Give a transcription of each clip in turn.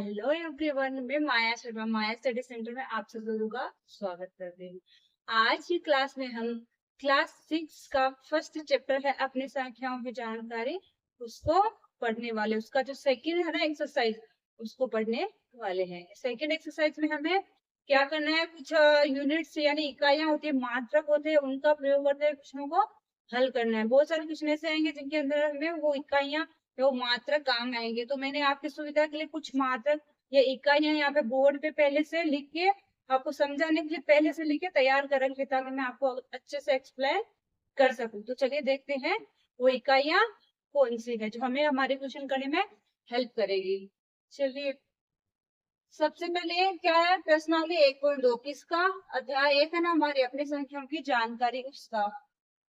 Hello everyone, मैं माया शर्मा माया study centre में आप सब लोगों का स्वागत करती हूँ। आज की क्लास में हम क्लास 6 का फर्स्ट चैप्टर है अपनी संख्याओं की जानकारी, उसको पढ़ने वाले। उसका जो सेकंड है ना एक्सरसाइज, उसको पढ़ने वाले हैं। सेकंड एक्सरसाइज में हमें क्या करना है, कुछ यूनिट्स यानी इकाइयां होती है, मात्रक होते हैं, उनका प्रयोग करते हुए प्रश्नों को हल करना है। बहुत सारे क्वेश्चन ऐसे आएंगे जिनके अंदर हमें वो इकाइयां वो मात्रक काम आएंगे। तो मैंने आपकी सुविधा के लिए कुछ मात्रक या इकाइयां यहाँ पे बोर्ड पे पहले से लिख के आपको समझाने के लिए पहले से लिख के तैयार कर रखी, ताकि मैं आपको अच्छे से एक्सप्लेन कर सकूं। तो चलिए देखते हैं वो इकाइयां कौन सी है जो हमें हमारे क्वेश्चन करने में हेल्प करेगी। चलिए, सबसे पहले क्या है, प्रश्नावली 1.2 किसका? अध्याय 1 है ना हमारे अपनी संख्याओं की जानकारी, उसका।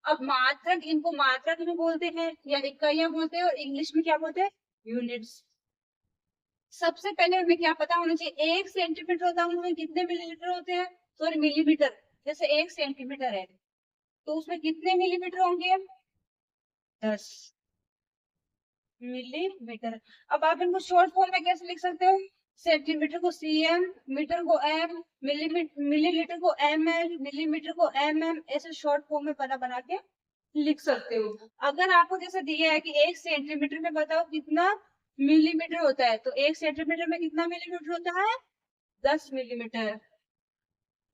अब मात्रक, इनको मात्रक भी बोलते हैं या इकाइयां बोलते हैं, और इंग्लिश में क्या बोलते हैं? यूनिट्स। सबसे पहले हमें क्या पता होना चाहिए, 1 सेंटीमीटर होता है उसमें कितने मिलीलीटर होते हैं? Sorry, millimetre. जैसे 1 सेंटीमीटर है तो उसमें कितने मिलीमीटर होंगे? 10 मिलीमीटर। अब आप इनको शॉर्ट फॉर्म में कैसे लिख सकते हो? सेंटीमीटर को सीएम, मीटर को एम, मिलीलीटर को एमएल, मिलीमीटर को एमएम, ऐसे शॉर्ट फॉर्म में बना बना के लिख सकते हो। अगर आपको जैसे दिया है कि 1 सेंटीमीटर में बताओ कितना मिलीमीटर होता है, तो 1 सेंटीमीटर में कितना मिलीमीटर होता है? 10 मिलीमीटर।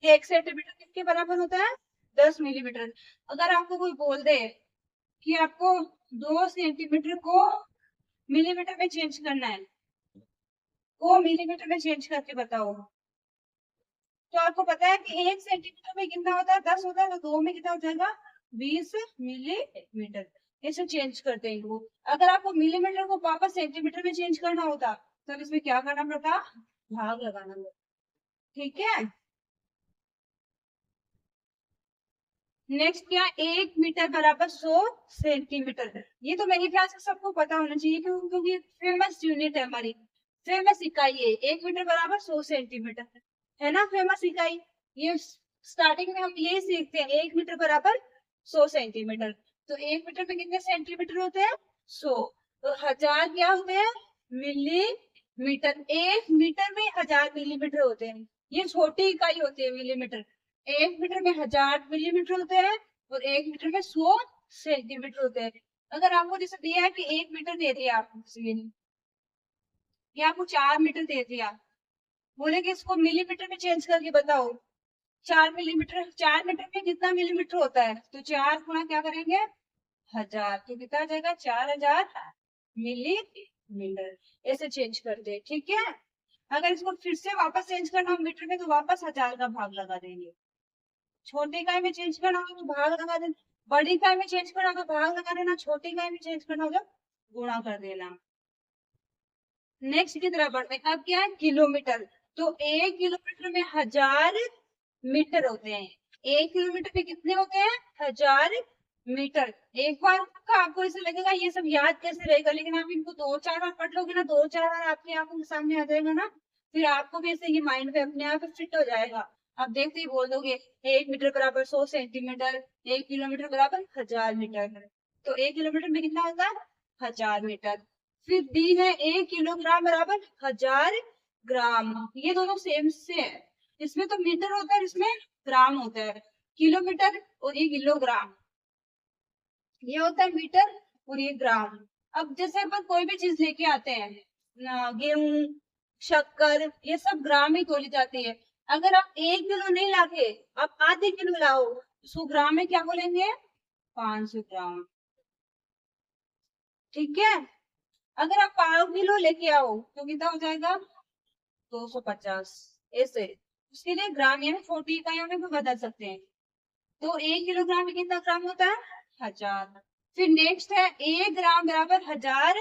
1 सेंटीमीटर किसके बराबर होता है? 10 मिलीमीटर। अगर आपको कोई बोल दे कि आपको 2 सेंटीमीटर को मिलीमीटर में चेंज करना है, वो मिलीमीटर में चेंज करके बताओ, तो आपको पता है कि 1 सेंटीमीटर में कितना होता है? 10 होता है, तो 2 में कितना हो जाएगा? 20 मिलीमीटर। इसे चेंज करते हैं वो। अगर आपको मिलीमीटर को वापस सेंटीमीटर में चेंज करना होता तो इसमें क्या करना पड़ता? भाग लगाना पड़ता। ठीक है। नेक्स्ट क्या? 1 मीटर बराबर 100 सेंटीमीटर। ये तो मेरे ख्याल से सबको पता होना चाहिए, क्योंकि फेमस यूनिट है हमारी, फेमस इकाई है। 1 मीटर बराबर 100 सेंटीमीटर है ना फेमस इकाई। ये स्टार्टिंग में हम यही सीखते हैं, 1 मीटर बराबर 100 सेंटीमीटर। तो 1 मीटर में कितने सेंटीमीटर होते हैं? 100। तो 1000 क्या होते हैं? मिलीमीटर। 1 मीटर में 1000 मिलीमीटर होते हैं। ये छोटी इकाई होती है मिलीमीटर। 1 मीटर में 1000 मिलीमीटर होते हैं और 1 मीटर में 100 सेंटीमीटर होते हैं। अगर आपको जैसे दिया है कि 1 मीटर दे दिया आपको, ये आपको 4 मीटर दे दिया, बोले कि इसको मिलीमीटर में चेंज करके बताओ। 4 मिलीमीटर, 4 मीटर में कितना मिलीमीटर होता है? तो 4 गुणा क्या करेंगे? 1000, तो कितना आ जाएगा? 4000 मिलीमीटर। ऐसे चेंज कर दे, ठीक है। अगर इसको फिर से वापस चेंज करना हो मीटर में, तो वापस 1000 का भाग लगा देंगे। छोटी इकाई में चेंज करना हो तो भाग लगा देना, बड़ी इकाई में चेंज करना हो तो भाग लगा देना, छोटी इकाई में चेंज करना हो तो गुणा कर देना। नेक्स्ट की तरफ बढ़ते हैं। अब क्या है? किलोमीटर। तो 1 किलोमीटर में 1000 मीटर होते हैं। 1 किलोमीटर में कितने होते हैं? 1000 मीटर। एक बार का आपको ऐसे लगेगा ये सब याद कैसे रहेगा, लेकिन आप इनको 2-4 बार पढ़ लोगे ना, 2-4 बार आपकी आंखों के सामने आ जाएगा ना, फिर आपको भी ऐसे ही माइंड में अपने आप फिट हो जाएगा। आप देखते ही बोल दोगे 1 मीटर बराबर 100 सेंटीमीटर, 1 किलोमीटर बराबर 1000 मीटर। तो 1 किलोमीटर में कितना होता है? 1000 मीटर। फिर डी है 1 किलोग्राम बराबर 1000 ग्राम। ये दोनों सेम से है, इसमें तो मीटर होता है, इसमें ग्राम होता है। किलोमीटर और ये किलोग्राम, ये होता है मीटर और ये ग्राम। अब जैसे अपन कोई भी चीज लेके आते हैं ना, गेहूं, शक्कर, ये सब ग्राम ही तोली जाती है। अगर आप 1 किलो नहीं लाके आप आधे किलो लाओ, उसको ग्राम में क्या बोलेंगे? 500 ग्राम। ठीक है। अगर आप 5 किलो लेके आओ तो कितना हो जाएगा? 250। ऐसे उसके लिए ग्राम यानी छोटी इकाइयों में भी बदल सकते हैं। तो 1 किलोग्राम में कितना ग्राम होता है? 1000। फिर नेक्स्ट है 1 ग्राम बराबर 1000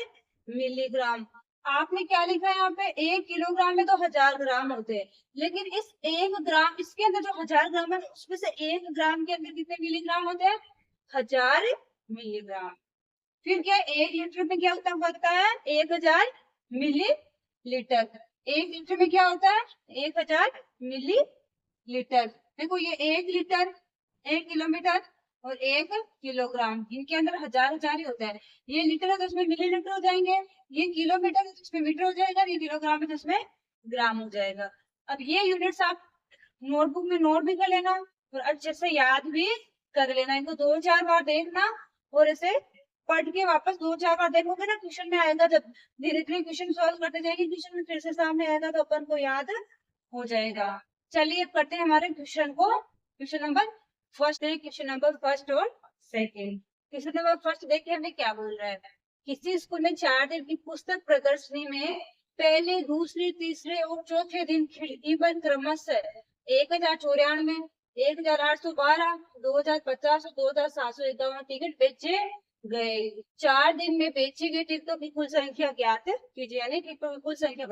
मिलीग्राम। आपने क्या लिखा है यहाँ पे? 1 किलोग्राम में तो 1000 ग्राम होते हैं, लेकिन इस 1 ग्राम, इसके अंदर जो 1000 ग्राम है उसमें से 1 ग्राम के अंदर कितने मिलीग्राम होते हैं? 1000 मिलीग्राम। फिर क्या? 1 लीटर में क्या होता है? 1000 मिलीलीटर। 1 लीटर में क्या होता है? 1000 मिलीलीटर। देखो ये 1 लीटर, 1 किलोमीटर, और 1 किलोग्राम। इनके अंदर हजार हजार ही होता है। ये लीटर है तो उसमें मिलीलीटर हो जाएंगे, ये किलोमीटर है तो उसमें मीटर हो जाएगा, ये किलोग्राम है तो उसमें ग्राम हो जाएगा। अब ये यूनिट्स आप नोटबुक में नोट भी कर लेना और अच्छे से याद भी कर लेना। इनको 2-4 बार देखना और इसे पढ़ के वापस 2-4 बार देखोगे ना, क्वेश्चन में आएगा जब धीरे धीरे क्वेश्चन सॉल्व करते जाएंगे, क्वेश्चन में फिर से सामने आएगा तो अपन को याद हो जाएगा। चलिए अब करते हैं हमारे क्वेश्चन को। क्वेश्चन नंबर फर्स्ट है, क्वेश्चन नंबर फर्स्ट और सेकेंड। क्वेश्चन नंबर फर्स्ट देखिए हमें क्या बोल रहा है। किसी स्कूल में 4 दिन की पुस्तक प्रदर्शनी में पहले, दूसरे, तीसरे और चौथे दिन खिड़की पर क्रमशः 1094, 1812, 2050 और 2751 टिकट बेचे गए। 4 दिन में बेची गई टिकटों की कुल संख्या ज्ञात कीजिए, यानी टिकटों की कुल संख्या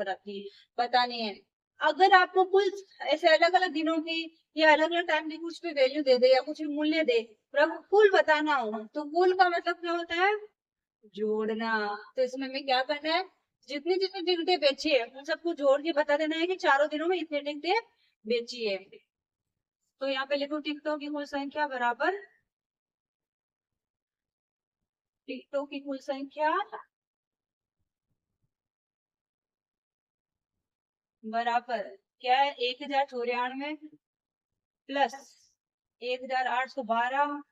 बतानी है। अगर आपको कुल ऐसे अलग अलग दिनों की या अलग अलग टाइम की कुछ भी वैल्यू दे दे या कुछ भी मूल्य दे और आपको कुल बताना हो, तो कुल का मतलब क्या होता है? जोड़ना। तो इसमें हमें क्या करना है, जितनी जितनी टिकटें बेची है उन सबको जोड़ के बता देना है कि चारों दिनों में इतनी टिकटें बेची है। तो यहाँ पे लिखो टिकटों की कुल संख्या बराबर टिकटों की कुल संख्या बराबर क्या है, 1094 प्लस 1812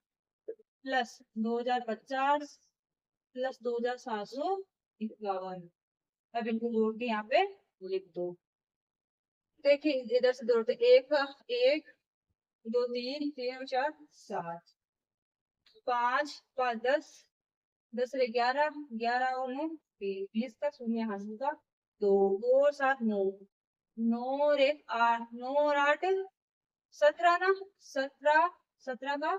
प्लस 2050 प्लस 2751। अब इनको जोड़ के यहाँ पे लिख दो। देखिए इधर से जोड़ते, एक एक 2 3 3 4 7 5 5 10 10 से 11 11 और 9 20 का शून्य हासिल का 2 2 और 7 9 9 और 1 8 9 और 8 17 ना, 17 17 का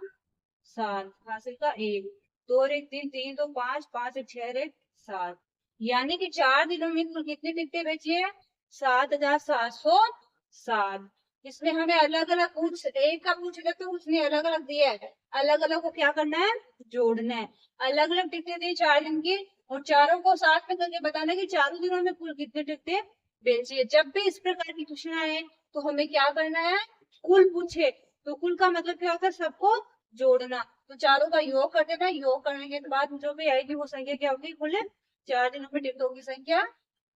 7 हासिल का 1 2 और 1 3 3 तो 5 5 एक 6 1 7। यानी कि 4 दिनों में कुल कितनी टिकटें बेची है? 7707। इसमें हमें अलग अलग पूछ, एक का पूछेगा तो उसने अलग अलग दिया है, अलग अलग को क्या करना है? जोड़ना है। अलग अलग टिकटें दी 4 दिन की और चारों को साथ में करके बताना है कि चारों दिनों में कुल कितनी टिकटें बेची है। जब भी इस प्रकार की क्वेश्चन आए तो हमें क्या करना है? कुल पूछे तो कुल का मतलब क्या होता है? सबको जोड़ना। तो चारों का योग कर देना, योग करने के बाद जो भी आएगी वो संख्या क्या होगी? कुल 4 दिनों में टिकटों की संख्या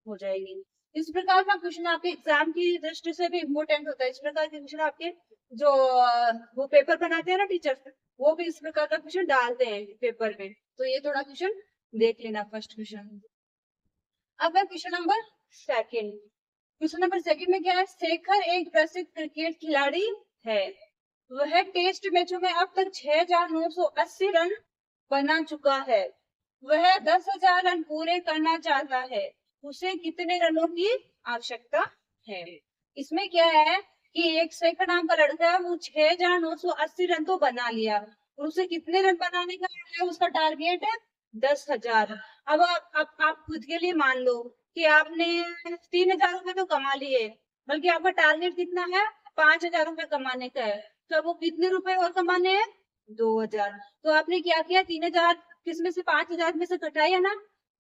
हो जाएगी। इस प्रकार का क्वेश्चन आपके एग्जाम की दृष्टि से भी इम्पोर्टेंट होता है। इस प्रकार के क्वेश्चन आपके जो वो पेपर बनाते हैं ना टीचर, वो भी इस प्रकार का क्वेश्चन डालते हैं पेपर में। तो ये थोड़ा क्वेश्चन देख लेना फर्स्ट क्वेश्चन। अब है question number second. Question number second में क्या है? शेखर एक प्रसिद्ध क्रिकेट खिलाड़ी है। वह टेस्ट मैचों में अब तक 6980 रन बना चुका है। वह 10,000 रन पूरे करना चाहता है। उसे कितने रनों की आवश्यकता है? इसमें क्या है कि एक शेखर नाम का लड़का है, वो 6980 रन तो बना लिया और उसे कितने रन बनाने का है? उसका टारगेट है 10,000। अब आप खुद के लिए मान लो कि आपने 3,000 रुपए तो कमा लिए, बल्कि आपका टारगेट कितना है? 5,000 रुपए कमाने का है। तो अब वो कितने रुपए और कमाने हैं? 2,000। तो आपने क्या किया? 3,000 किसमें से 5,000 में से घटाया ना,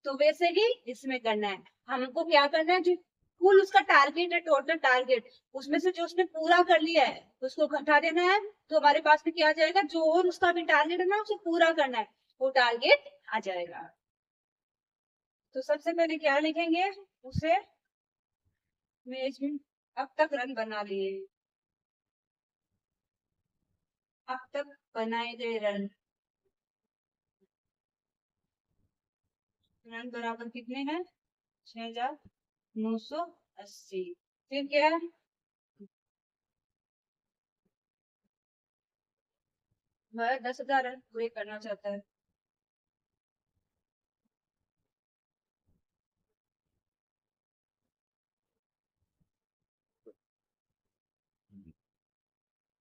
तो वैसे ही इसमें करना है। हमको क्या करना है? जो कुल उसका टारगेट है, टोटल टारगेट, उसमें से जो उसने पूरा कर लिया है उसको घटा देना है। तो हमारे पास में क्या आ जाएगा? जो और उसका भी टारगेट है ना, उसे पूरा करना है, वो टारगेट आ जाएगा। तो सबसे पहले क्या लिखेंगे? उसे मैच में अब तक रन बना लिए, अब तक बनाए गए रन, रन बराबर कितने हैं? 6,980। फिर क्या है? वह 10,000 रन पूरे करना चाहता है।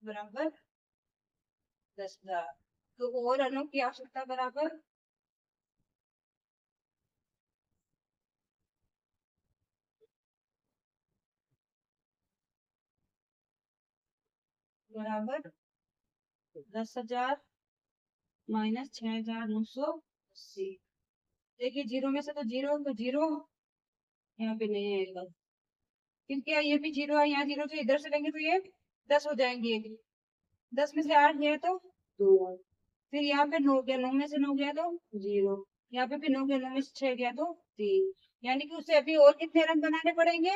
बराबर 10,000। तो और रनों की आवश्यकता बराबर बराबर 10,000 माइनस 6,980। देखिए जीरो में से तो जीरो, तो जीरो यहाँ पे नहीं आएगा, क्योंकि ये भी जीरो है, यहाँ जीरो, तो इधर से लेंगे तो ये 10 हो जाएंगे। 10 में से 8 गया तो 2। फिर यहाँ पे 9 गया, 9 में से 9 गया तो 0, यहाँ पे भी 9 गया, 9 में से 6 गया तो 3, यानी कि उसे अभी और कितने रन बनाने पड़ेंगे?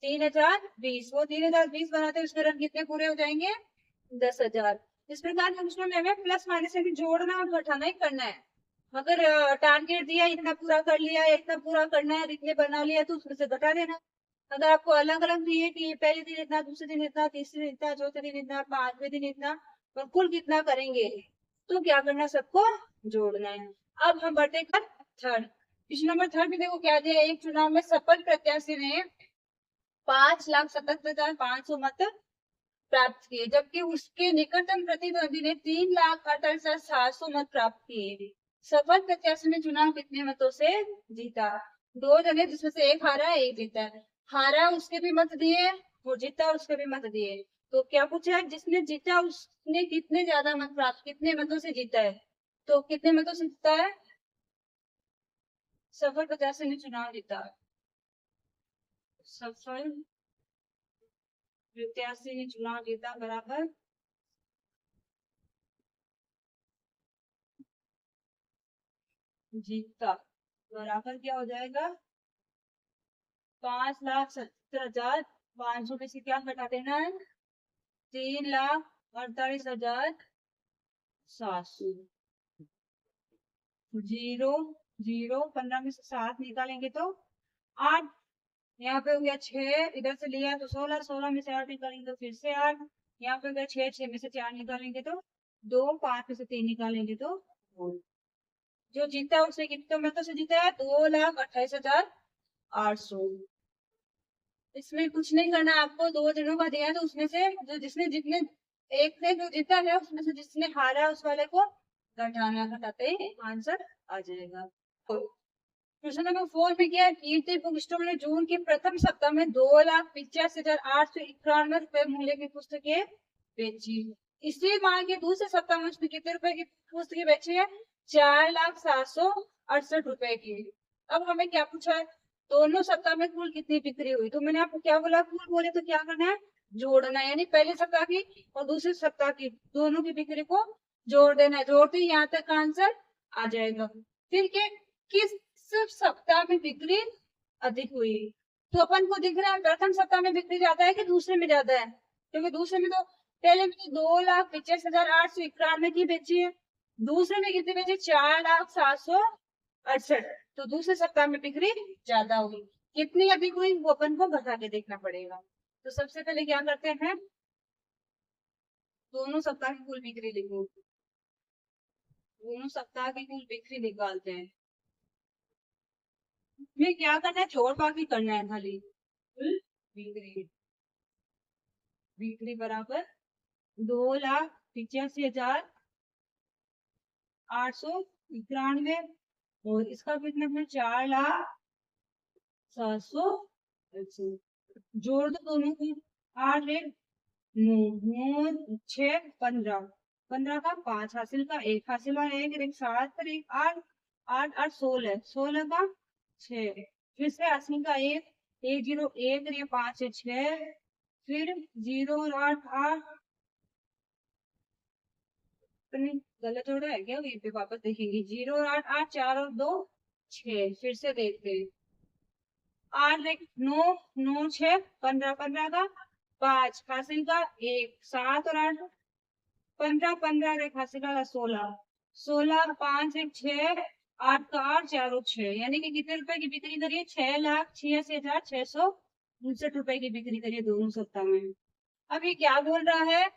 3020। वो 3020 बनाते उसके रन कितने पूरे हो जाएंगे? 10,000। इस प्रकार फंक्शनल में हमें प्लस माइनस से भी जोड़ना और घटाना ही करना है। अगर टारगेट दिया इतना पूरा कर लिया, इतना पूरा करना है, इतने बना लिया, तो उसमें से घटा देना। अगर आपको अलग अलग दिए कि पहले दिन इतना, दूसरे दिन इतना, तीसरे दिन इतना, चौथे दिन इतना, पांचवें दिन इतना, और कुल कितना करेंगे, तो क्या करना, सबको जोड़ना है। अब हम बढ़ते कर थर्ड। क्वेश्चन नंबर थर्ड में देखो क्या दिया। एक चुनाव में सफल प्रत्याशी ने 5,77,500 मत प्राप्त किए, जबकि उसके निकटतम प्रतिद्वंदी ने 3,68,700 मत प्राप्त किए। सफल प्रत्याशी ने चुनाव कितने मतों से जीता? दो जने जिसमें से एक हारा है, एक जीता है। हारा उसके भी मत दिए, वो जीता उसके भी मत दिए। तो क्या पूछा है, जिसने जीता उसने कितने ज्यादा मत प्राप्त, कितने मतों से जीता है? तो कितने मतों से जीता है? सफल प्रत्याशी ने चुनाव जीता। सफल प्रत्याशी ने चुनाव जीता बराबर जीता, बराबर क्या हो जाएगा? 5,70,500 में से क्या घटा देना है? 3,48,700। 0 0, 15 में से 7 निकालेंगे तो 8, यहाँ पे हो गया 6, इधर से लिया तो 16, 16 में से 8 निकालेंगे तो फिर से 8, यहाँ पे हो गया 6, 6 में से 4 निकालेंगे तो 2, 5 में से 3 निकालेंगे तो 2। जो जीता है उसने कितने मतों से जीता है? 2,28,800। इसमें कुछ नहीं करना आपको, दो जनों का दिया है तो उसमें से जो जिसने जितने एक ने जो जीता है उसमें से जिसने हारा है उस वाले को घटाना, घटाते ही आंसर आ जाएगा। क्वेश्चन नंबर 4 में क्या है, कीर्ति बुक स्टोर ने जून के प्रथम सप्ताह में 2,85,891 रुपए मूल्य की पुस्तकें बेची। इसी माह के दूसरे सप्ताह में उसने कितने रुपए की पुस्तकें बेची है? 4,768 रुपए की। अब हमें क्या पूछा है, दोनों सप्ताह में कुल कितनी बिक्री हुई? तो मैंने आपको क्या बोला, कुल बोले तो क्या करना है, जोड़ना है, यानी पहले सप्ताह की और दूसरे सप्ताह की दोनों की बिक्री को जोड़ देना है। जोड़ते ही यहाँ तक आंसर आ जाएगा। फिर के किस सप्ताह में बिक्री अधिक हुई? तो अपन को दिख रहा है प्रथम सप्ताह में बिक्री ज्यादा है कि दूसरे में ज्यादा है? क्योंकि दूसरे में तो पहले में 2,85,891 की बेची है, दूसरे में कितनी बेची? 4,768। तो दूसरे सप्ताह में बिक्री ज्यादा हुई। कितनी अधिक हुई वो अपन को घटा के देखना पड़ेगा। तो सबसे पहले क्या करते हैं, दोनों सप्ताह की कुल बिक्री लिखो, दोनों सप्ताह की कुल बिक्री निकालते हैं। में क्या करना है, छोड़ बाकी करना है खाली। कुल बिक्री, बिक्री बराबर 2,85,891, और इसका कितना है? 4,780। जोड़ दो दोनों को, 8 1 9 9 6 15, 15 का 5 हासिल का 1 हासिल का 1 1 7 पर 1 8 8 8 16, 16 का 6, फिर से हासिल का 1 1 0 1 ये 5 है 6, फिर 0 और 8 8, गलत जोड़ा है क्या? ये पे वापस देखेंगे, 0 और 8 8, 4 और 2 6, फिर से देखते हैं। 8 1 9 9 6 15, 15 का 5 हासिल का 1 7 और 8 15 15 एक हासिल का 16 16 5 1 6 8 का 8 4 और 6, यानी कि कितने रुपए की बिक्री करिए? 6,86,669 रुपए की बिक्री करिए दोनों सप्ताह में। अब ये क्या बोल रहा है,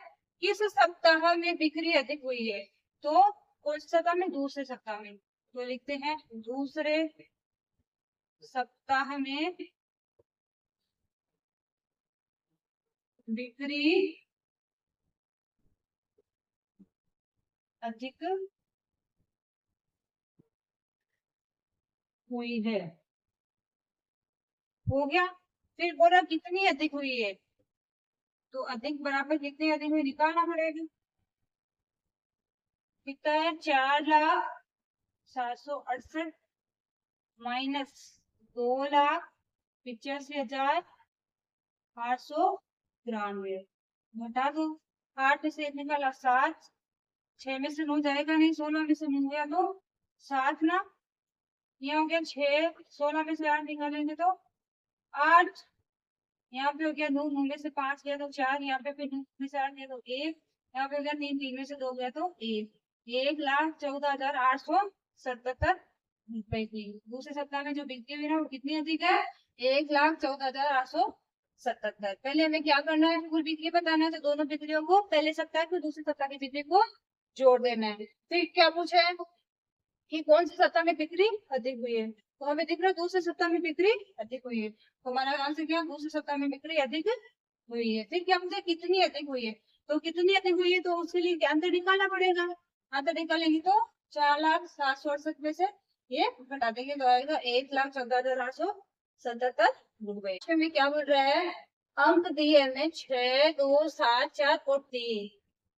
किस सप्ताह में बिक्री अधिक हुई है? तो कौन से सप्ताह में? दूसरे सप्ताह में। तो लिखते हैं दूसरे सप्ताह में बिक्री अधिक हुई है। हो गया। फिर बोला कितनी अधिक हुई है, तो अधिक बराबर कितनी अधिक हुई निकालना पड़ेगा। कितना है? 4,768 माइनस 2,85,893, घटा दो। 8 में से 1 निकाला 7, 6 में से 9 जाएगा नहीं, 16 में से 9 गया तो 7 ना, ये हो गया 6, 16 में से 8 निकालेंगे तो 8, यहाँ पे हो गया 9, 9 में से 5 गया तो 4, यहाँ पे फिर 9 में से 8 गया तो 1, यहाँ पे हो गया 3, 3 में से 2 गया तो 1, 1,14,877 रुपए की। दूसरे सप्ताह में जो बिक्री हुई ना वो कितनी अधिक है, 1,14,877। पहले हमें क्या करना है, कुल बिक्री बताना है, तो दोनों बिक्रियों को पहले सप्ताह की दूसरे सप्ताह की बिक्री को जोड़ देना है। फिर क्या पूछा है कि कौन से सप्ताह में बिक्री अधिक हुई है, तो हमें दिख रहा है दूसरे सप्ताह में बिक्री अधिक हुई है, तो हमारा आंसर क्या, दूसरे सप्ताह में बिक्री अधिक हुई है। फिर क्या मुझे कितनी अधिक हुई है, तो कितनी अधिक हुई है तो उसके लिए क्या अंतर निकालना पड़ेगा, अंतर निकालेंगे तो 4,768 में से ये घटा देंगे तो आएगा 1,14,877 रुपए। में क्या बोल रहा है, अंक दिए हमें 6, 2, 7, 4 और 3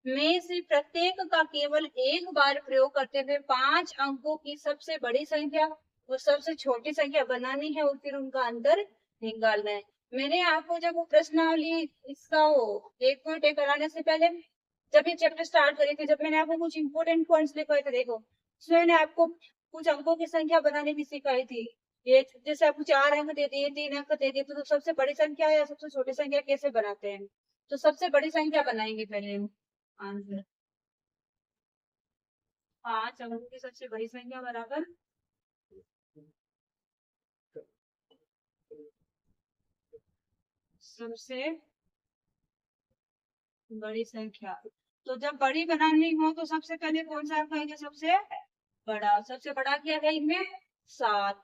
में से प्रत्येक का केवल एक बार प्रयोग करते हुए 5 अंकों की सबसे बड़ी संख्या और सबसे छोटी संख्या बनानी है और फिर उनका अंतर निकालना है। मैंने आपको जब वो प्रश्नावली इसका वो 1.1 कराने से पहले जब ये चैप्टर स्टार्ट करी थी, जब मैंने आपको कुछ इंपोर्टेंट पॉइंट्स लिखवाए थे, देखो उसमें मैंने आपको कुछ अंकों की संख्या बनाने की सिखाई थी। ये जैसे आपको 4 अंक दे दिए, 3 अंक दे दिए, तो सबसे बड़ी संख्या या सबसे छोटी संख्या कैसे बनाते हैं, तो सबसे बड़ी संख्या बनाएंगे पहले हम। आंसर 5 अंकों की सबसे बड़ी संख्या बराबर सबसे बड़ी संख्या। तो जब बड़ी बनानी हो तो सबसे पहले कौन सा अंक आएगा, सबसे बड़ा। सबसे बड़ा क्या है इनमें, 7,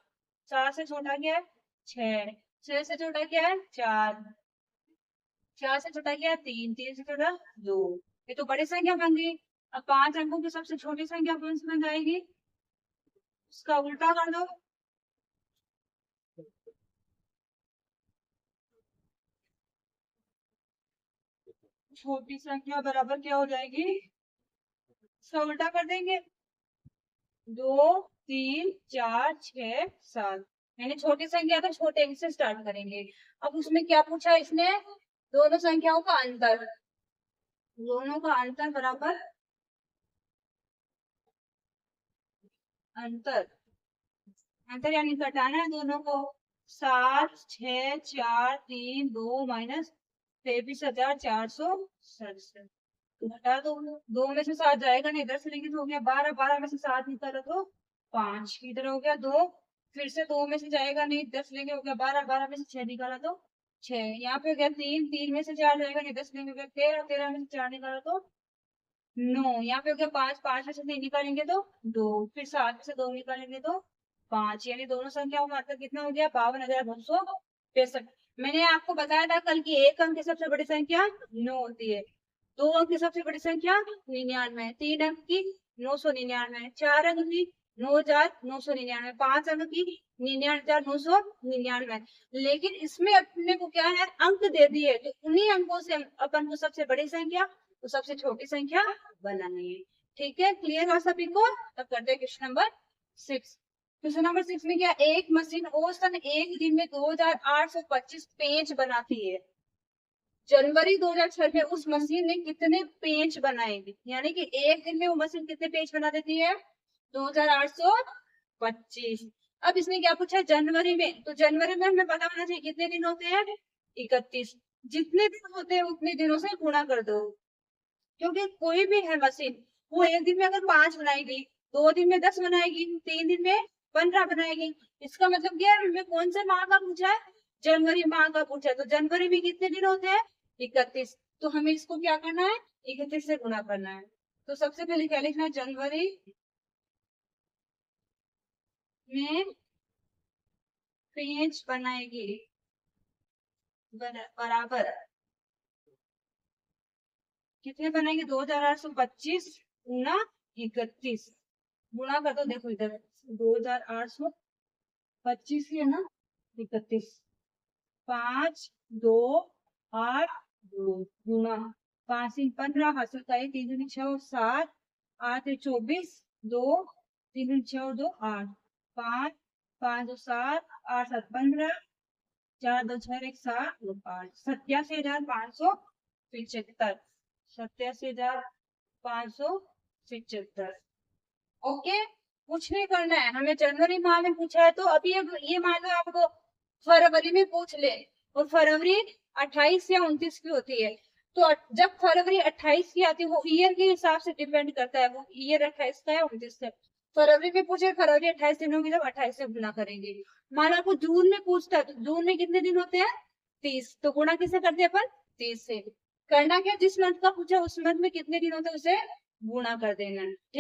4 से छोटा क्या है 6, 6 से छोटा क्या है 4, 4 से छोटा क्या है 3, 3 से छोटा 2। ये तो बड़ी संख्या बन गई। अब 5 अंकों की सबसे छोटी संख्या कौन सी बन जाएगी, उसका उल्टा कर दो, छोटी संख्या बराबर क्या हो जाएगी, इसका उल्टा कर देंगे, 2, 3, 4, 6, 7। यानी छोटी संख्या तो छोटे अंक से स्टार्ट करेंगे। अब उसमें क्या पूछा इसने, दोनों संख्याओं का अंतर, दोनों का अंतर बराबर अंतर, अंतर यानी घटाना है दोनों को। 7, 6, 4, 3, 2 माइनस 23,467, घटा दो, 2 में से 7 जाएगा नहीं, 10 लेंगे तो हो गया 12, 12 में से 7 निकाला तो 5, इधर हो गया 2, फिर से 2 में से जाएगा नहीं, 10 लेंगे हो गया 12, 12 में से 6 निकाला तो 6, यहाँ पे हो गया 3, 3 में से 4 जाएगा नहीं, 10 लेंगे हो गया 13, 13 में से 4 निकाला तो 9, यहाँ पे हो गया 5, 5 में से 3 निकालेंगे तो 2, फिर 7 में से 2 निकालेंगे तो 5, यानी दोनों संख्याओं का अंतर कितना हो गया, 52,263। मैंने आपको बताया था कल की एक अंक की सबसे बड़ी संख्या 9 होती है, 2 अंक की सबसे बड़ी संख्या 99, 3 अंक की 999, 4 अंक की 9,999, 5 अंक की 99,999। लेकिन इसमें अपने को क्या है, अंक दे दिए, तो उन्हीं अंकों से अपन को सबसे बड़ी संख्या तो सबसे छोटी संख्या बनानी है। ठीक है, क्लियर हो सभी को। तब करते हैं क्वेश्चन नंबर 6। क्वेश्चन नंबर 6 में क्या, एक मशीन औसतन एक दिन में 2,825 पेज बनाती है। जनवरी 2006 में उस मशीन ने कितने पेज बनाए, यानी कि एक दिन में वो मशीन कितने पेज बना देती है, 2,825। अब इसने क्या पूछा है, जनवरी में, तो जनवरी में हमें पता होना चाहिए कितने दिन होते हैं, 31। जितने दिन होते हैं उतने दिनों से गुणा कर दो, क्योंकि कोई भी है मशीन, वो एक दिन में अगर 5 बनाएगी, 2 दिन में 10 बनाएगी, 3 दिन में 15 बनाएगी। इसका मतलब क्या है, हमें कौन से माह का पूछा है, जनवरी माह का पूछा है, तो जनवरी में कितने दिन होते हैं, 31। तो हमें इसको क्या करना है, 31 से गुणा करना है। तो सबसे पहले क्या लिखना है, जनवरी में पेज बनाएगी बराबर कितने बनाएंगे, 2,825 गुना 31, गुणा कर दो, देखो इधर 2,825 है ना 31, 5, 2, 8, 2 गुना 5 3 15, हासिल का 3 दूनी 6 और 7, 8 3 24, 2 3 दूनी 6 और 2 8, 5 5 2 7, 8 7 15, 4 2 6 1 7 2 5, 87,575, 87,575 75। ओके, कुछ नहीं करना है हमें। जनवरी माह में पूछा है तो अभी ये मान लो आपको फरवरी में पूछ ले, और फरवरी 28 या 29 की होती है, तो जब फरवरी 28 की आती है वो ईयर के हिसाब से डिपेंड करता है, वो ईयर 28 का है 29 का। फरवरी में पूछे, फरवरी 28 दिन होगी जब 28 से गुना करेंगे। मान लो आपको जून में पूछता है, तो जून में कितने दिन होते हैं 30, तो गुणा किसे करते हैं अपन 30 से। करना क्या, जिस मंथ का पूछा उस मंथ में कितने दिन होते हैं उसे गुणा कर देना है।